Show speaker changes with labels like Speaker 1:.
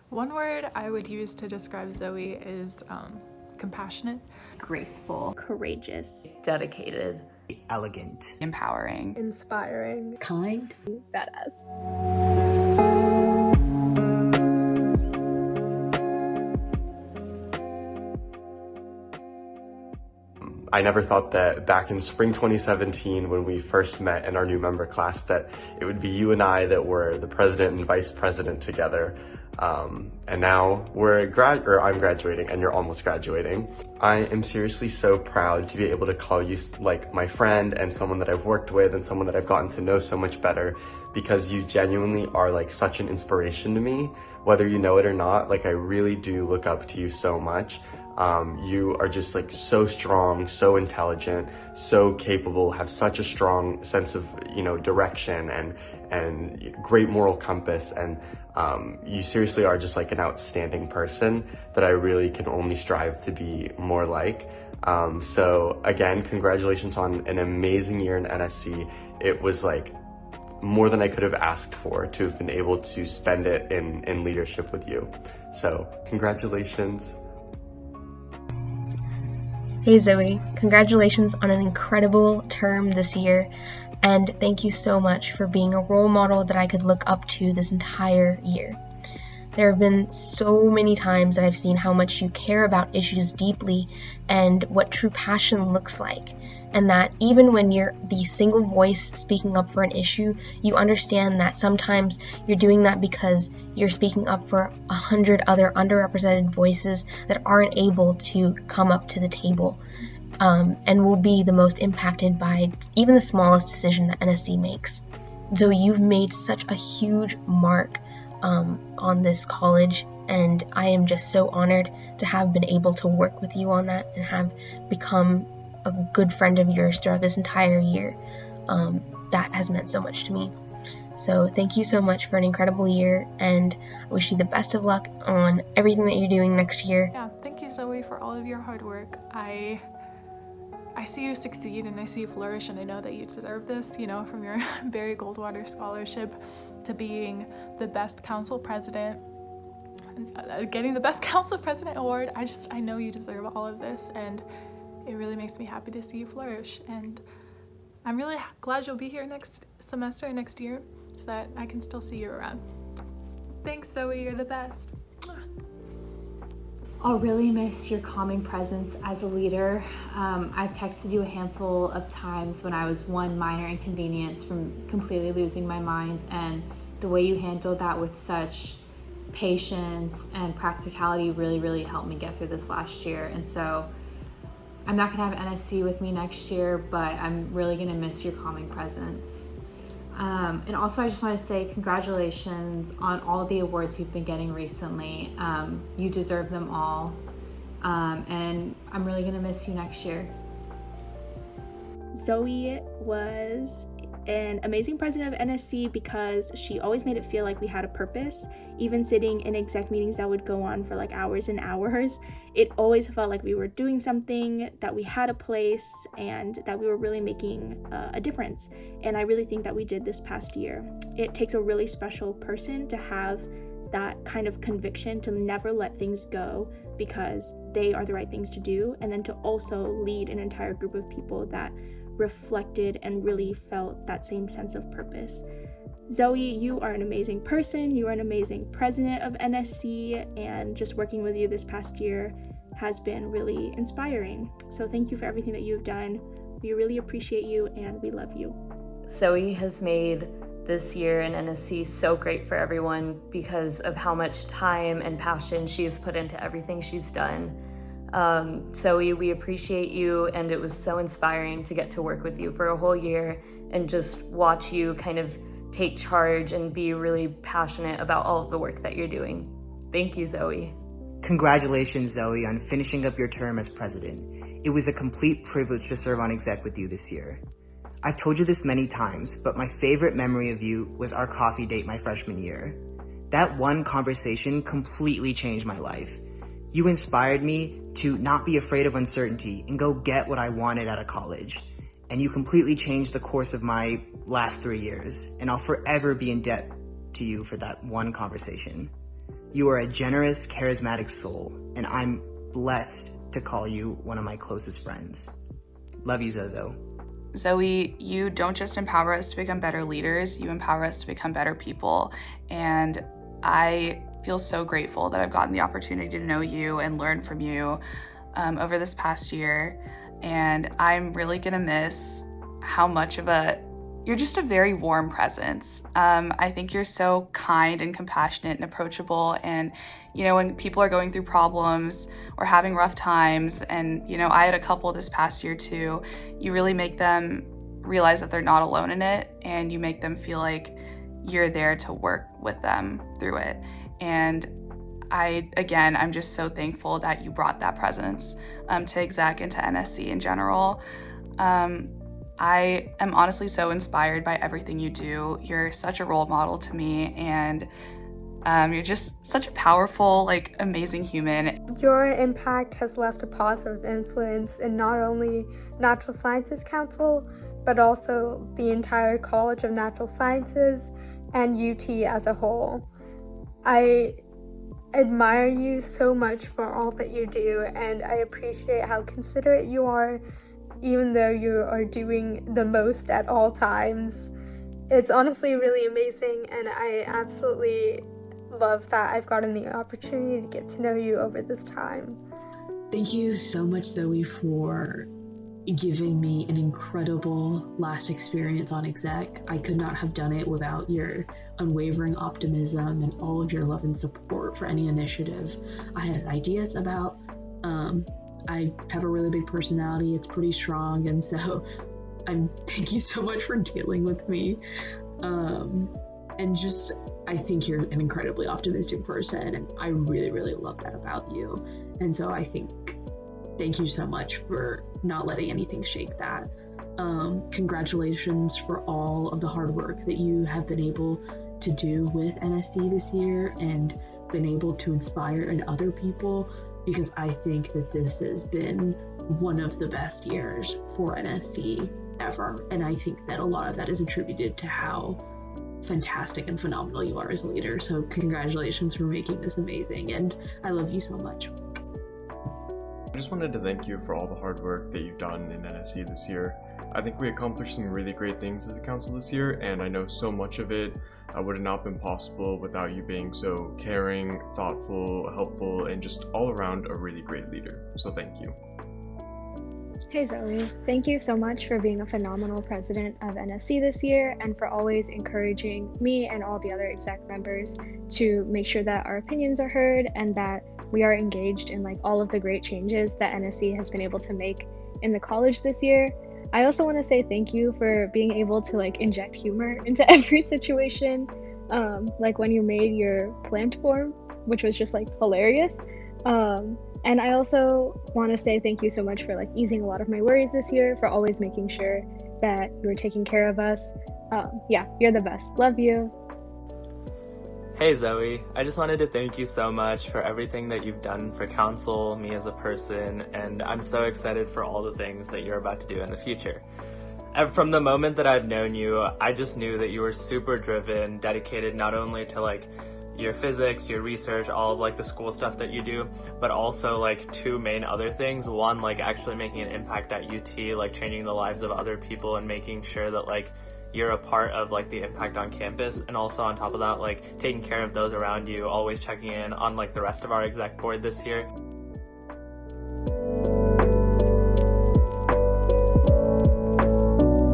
Speaker 1: One word I would use to describe Zoe is compassionate,
Speaker 2: graceful,
Speaker 3: courageous,
Speaker 4: dedicated,
Speaker 5: elegant,
Speaker 2: empowering,
Speaker 3: inspiring,
Speaker 6: kind,
Speaker 3: badass.
Speaker 7: I never thought that back in spring 2017 when we first met in our new member class that it would be you and I that were the president and vice president together. And now I'm graduating and you're almost graduating. I am seriously so proud to be able to call you like my friend and someone that I've worked with and someone that I've gotten to know so much better, because you genuinely are like such an inspiration to me, whether you know it or not. Like I really do look up to you so much. You are just like so strong, so intelligent, so capable, have such a strong sense of, direction and great moral compass. And you seriously are just like an outstanding person that I really can only strive to be more like. So again, congratulations on an amazing year in NSC. It was like more than I could have asked for to have been able to spend it in leadership with you. So congratulations.
Speaker 8: Hey Zoe, congratulations on an incredible term this year, and thank you so much for being a role model that I could look up to this entire year. There have been so many times that I've seen how much you care about issues deeply and what true passion looks like, and that even when you're the single voice speaking up for an issue, you understand that sometimes you're doing that because you're speaking up for 100 other underrepresented voices that aren't able to come up to the table, and will be the most impacted by even the smallest decision that NSC makes. So you've made such a huge mark on this college, and I am just so honored to have been able to work with you on that and have become a good friend of yours throughout this entire year. That has meant so much to me. So thank you so much for an incredible year, and I wish you the best of luck on everything that you're doing next year.
Speaker 1: Yeah, thank you, Zoe, for all of your hard work. I see you succeed and I see you flourish, and I know that you deserve this, from your Barry Goldwater scholarship to being the best council president, getting the best council president award. I know you deserve all of this, and it really makes me happy to see you flourish. And I'm really glad you'll be here next semester and next year so that I can still see you around. Thanks, Zoe, you're the best.
Speaker 2: I'll really miss your calming presence as a leader. I've texted you a handful of times when I was one minor inconvenience from completely losing my mind, and the way you handled that with such patience and practicality really, really helped me get through this last year. And so I'm not gonna have NSC with me next year, but I'm really gonna miss your calming presence. And also I just wanna say congratulations on all the awards you've been getting recently. You deserve them all. And I'm really gonna miss you next year.
Speaker 3: Zoe was an amazing president of NSC because she always made it feel like we had a purpose. Even sitting in exec meetings that would go on for like hours and hours, it always felt like we were doing something, that we had a place, and that we were really making a difference. And I really think that we did this past year. It takes a really special person to have that kind of conviction to never let things go because they are the right things to do, and then to also lead an entire group of people that reflected and really felt that same sense of purpose. Zoe, you are an amazing person. You are an amazing president of NSC, and just working with you this past year has been really inspiring. So thank you for everything that you've done. We really appreciate you and we love you.
Speaker 4: Zoe has made this year in NSC so great for everyone because of how much time and passion she's put into everything she's done. Zoe, we appreciate you, and it was so inspiring to get to work with you for a whole year and just watch you kind of take charge and be really passionate about all of the work that you're doing. Thank you, Zoe.
Speaker 5: Congratulations, Zoe, on finishing up your term as president. It was a complete privilege to serve on exec with you this year. I've told you this many times, but my favorite memory of you was our coffee date my freshman year. That one conversation completely changed my life. You inspired me to not be afraid of uncertainty and go get what I wanted out of college. And you completely changed the course of my last 3 years. And I'll forever be in debt to you for that one conversation. You are a generous, charismatic soul, and I'm blessed to call you one of my closest friends. Love you, Zozo.
Speaker 6: Zoe, you don't just empower us to become better leaders, you empower us to become better people. And I feel so grateful that I've gotten the opportunity to know you and learn from you over this past year. And I'm really gonna miss how much of you're just a very warm presence. I think you're so kind and compassionate and approachable. And, you know, when people are going through problems or having rough times, and, you know, I had a couple this past year too, you really make them realize that they're not alone in it, and you make them feel like you're there to work with them through it. And I'm just so thankful that you brought that presence to exec and to NSC in general. I am honestly so inspired by everything you do. You're such a role model to me, and you're just such a powerful, like, amazing human.
Speaker 9: Your impact has left a positive influence in not only Natural Sciences Council, but also the entire College of Natural Sciences and UT as a whole. I admire you so much for all that you do, and I appreciate how considerate you are, even though you are doing the most at all times. It's honestly really amazing, and I absolutely love that I've gotten the opportunity to get to know you over this time.
Speaker 10: Thank you so much, Zoe, for giving me an incredible last experience on exec. I could not have done it without your unwavering optimism and all of your love and support for any initiative I had ideas about. I have a really big personality. It's pretty strong, and so thank you so much for dealing with me. And just, I think you're an incredibly optimistic person, and I really, really love that about you. And so thank you so much for not letting anything shake that. Congratulations for all of the hard work that you have been able to do with NSC this year and been able to inspire in other people, because I think that this has been one of the best years for NSC ever. And I think that a lot of that is attributed to how fantastic and phenomenal you are as a leader. So congratulations for making this amazing, and I love you so much.
Speaker 11: I just wanted to thank you for all the hard work that you've done in NSC this year. I think we accomplished some really great things as a council this year, and I know so much of it would have not been possible without you being so caring, thoughtful, helpful, and just all around a really great leader. So thank you.
Speaker 12: Hey Zoe, thank you so much for being a phenomenal president of NSC this year, and for always encouraging me and all the other exec members to make sure that our opinions are heard and that we are engaged in like all of the great changes that NSC has been able to make in the college this year. I also want to say thank you for being able to like inject humor into every situation, like when you made your plant form, which was just like hilarious. And I also want to say thank you so much for like easing a lot of my worries this year, for always making sure that you were taking care of us. Yeah, you're the best. Love you.
Speaker 13: Hey Zoe, I just wanted to thank you so much for everything that you've done for council, me as a person, and I'm so excited for all the things that you're about to do in the future. And from the moment that I've known you, I just knew that you were super driven, dedicated not only to like your physics, your research, all of like the school stuff that you do, but also like two main other things. One, like actually making an impact at UT, like changing the lives of other people and making sure that like you're a part of like the impact on campus, and also on top of that, like taking care of those around you, always checking in on like the rest of our exec board this year.